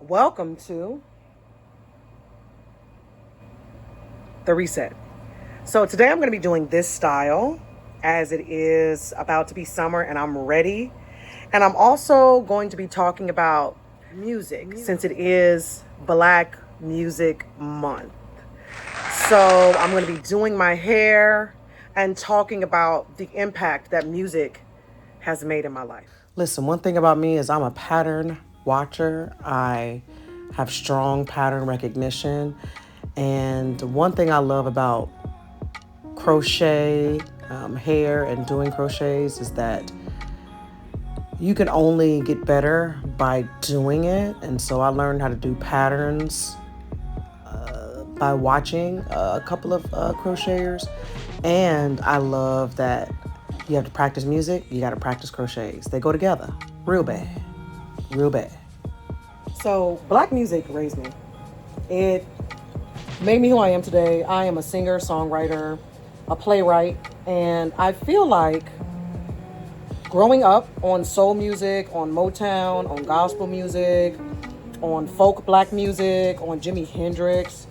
Welcome to the reset. So, today I'm going to be doing this style as it is about to be summer and I'm ready. And I'm also going to be talking about music since it is Black Music Month. So, I'm going to be doing my hair and talking about the impact that music has made in my life. Listen, one thing about me is I'm a pattern watcher. I have strong pattern recognition. And one thing I love about crochet, hair, and doing crochets is that you can only get better by doing it. And so I learned how to do patterns by watching a couple of crocheters. And I love that you have to practice music, you got to practice crochets. They go together real bad, real bad. So, Black music raised me. It made me who I am today. I am a singer, songwriter, a playwright, and I feel like growing up on soul music, on Motown, on gospel music, on folk Black music, on Jimi Hendrix,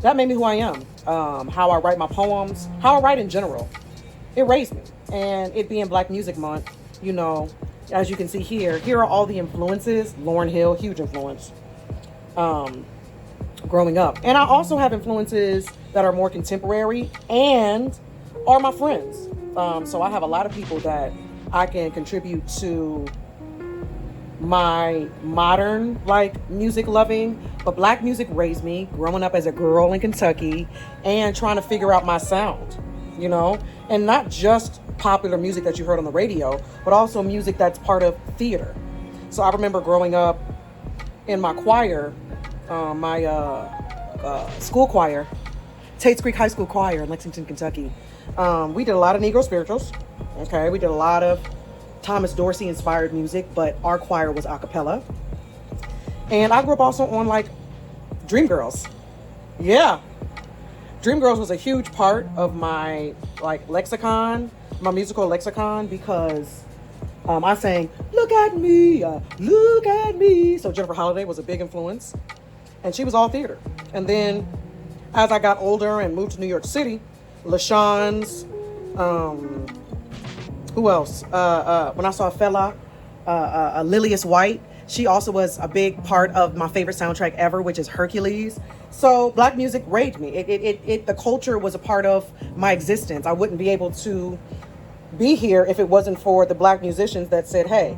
that made me who I am. How I write my poems, how I write in general. It raised me. And it being Black Music Month, as you can see here are all the influences. Lauryn Hill, huge influence. Growing up. And I also have influences that are more contemporary and are my friends. So I have a lot of people that I can contribute to my modern music loving, but Black music raised me growing up as a girl in Kentucky and trying to figure out my sound, and not just popular music that you heard on the radio, but also music that's part of theater. So I remember growing up in my choir, my school choir, Tate's Creek High School Choir in Lexington, Kentucky. We did a lot of Negro spirituals. Okay, we did a lot of Thomas Dorsey inspired music, but our choir was a cappella. And I grew up also on Dreamgirls. Yeah. Dreamgirls was a huge part of my lexicon, my musical lexicon, because I sang, look at me, look at me. So Jennifer Holliday was a big influence, and she was all theater. And then as I got older and moved to New York City, LaShawn's, who else? When I saw Fela, Lilius White, she also was a big part of my favorite soundtrack ever, which is Hercules. So Black music raised me. The culture was a part of my existence. I wouldn't be able to be here if it wasn't for the Black musicians that said, hey,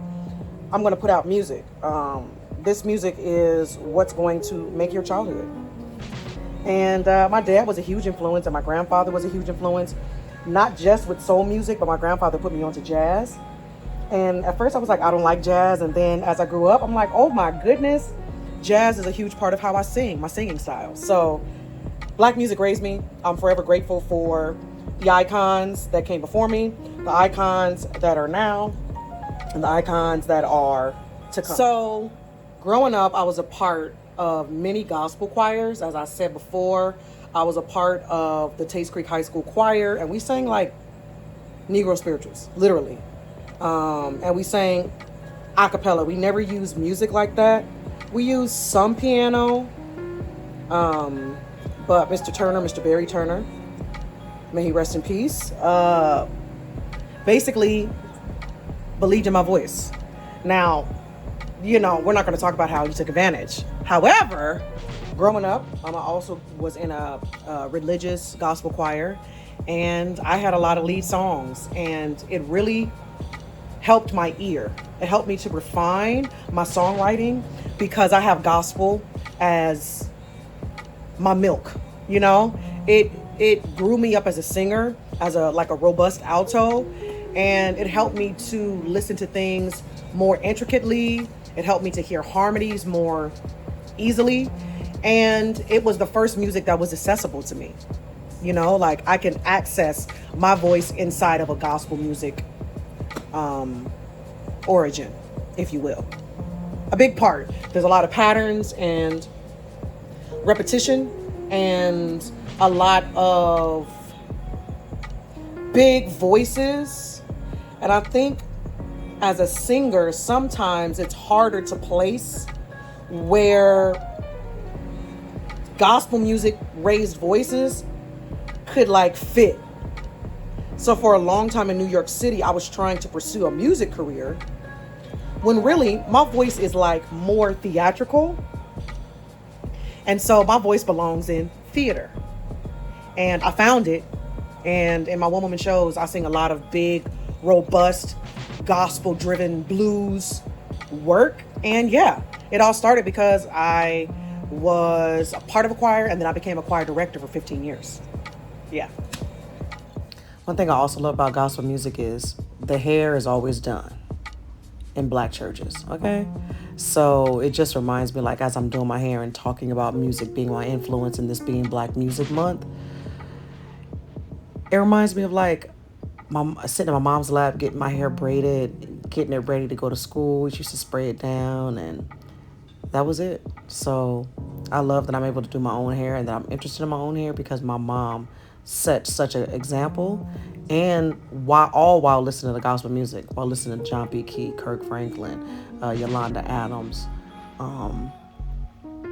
I'm going to put out music. This music is what's going to make your childhood. And my dad was a huge influence, and my grandfather was a huge influence, not just with soul music, but my grandfather put me onto jazz. And at first I was like, I don't like jazz. And then as I grew up, I'm like, oh my goodness, jazz is a huge part of how I sing, my singing style. So Black music raised me. I'm forever grateful for the icons that came before me, the icons that are now, and the icons that are to come. So growing up, I was a part of many gospel choirs. As I said before, I was a part of the Tate's Creek High School Choir, and we sang Negro spirituals, literally. And we sang a cappella. We never used music like that. We used some piano, but Mr. Barry Turner, may he rest in peace, basically believed in my voice. Now, we're not going to talk about how he took advantage. However, growing up, I also was in a religious gospel choir, and I had a lot of lead songs, and it really helped my ear. It helped me to refine my songwriting because I have gospel as my milk. It grew me up as a singer, as a robust alto, and it helped me to listen to things more intricately. It helped me to hear harmonies more easily, and it was the first music that was accessible to me. I can access my voice inside of a gospel music origin, if you will. A big part. There's a lot of patterns and repetition and a lot of big voices. And I think as a singer, sometimes it's harder to place where gospel music, raised voices could like fit. So for a long time in New York City, I was trying to pursue a music career when really my voice is like more theatrical. And so my voice belongs in theater. And I found it. And in my one woman shows, I sing a lot of big, robust, gospel driven blues work. And yeah, it all started because I was a part of a choir and then I became a choir director for 15 years. Yeah. One thing I also love about gospel music is the hair is always done in black churches, okay? So it just reminds me, like, as I'm doing my hair and talking about music being my influence and this being Black Music Month, it reminds me of, like, sitting in my mom's lap, getting my hair braided, getting it ready to go to school. She used to spray it down, and that was it. So I love that I'm able to do my own hair and that I'm interested in my own hair because my mom set such an example, and while listening to gospel music, while listening to John B. Key, Kirk Franklin, Yolanda Adams,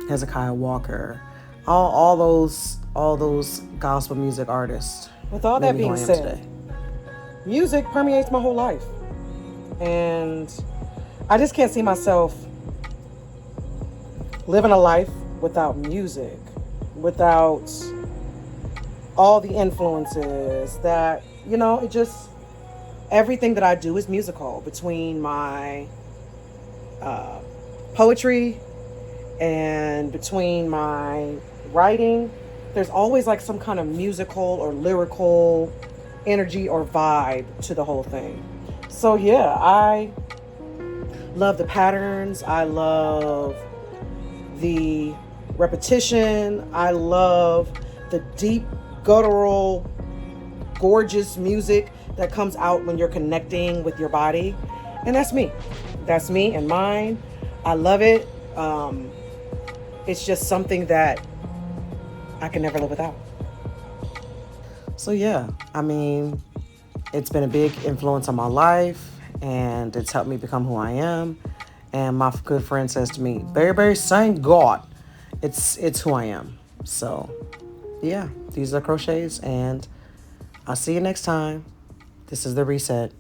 Hezekiah Walker, all those gospel music artists. With all that being said, music permeates my whole life, and I just can't see myself living a life without music, without all the influences that, it just, everything that I do is musical. Between my poetry and between my writing, there's always like some kind of musical or lyrical energy or vibe to the whole thing. So yeah, I love the patterns. I love the repetition. I love the deep, guttural, gorgeous music that comes out when you're connecting with your body. And that's me. That's me and mine. I love it. It's just something that I can never live without. So yeah, I mean, it's been a big influence on my life, and it's helped me become who I am. And my good friend says to me, "Baby, thank God, it's who I am." So yeah, these are crochets, and I'll see you next time. This is The Reset.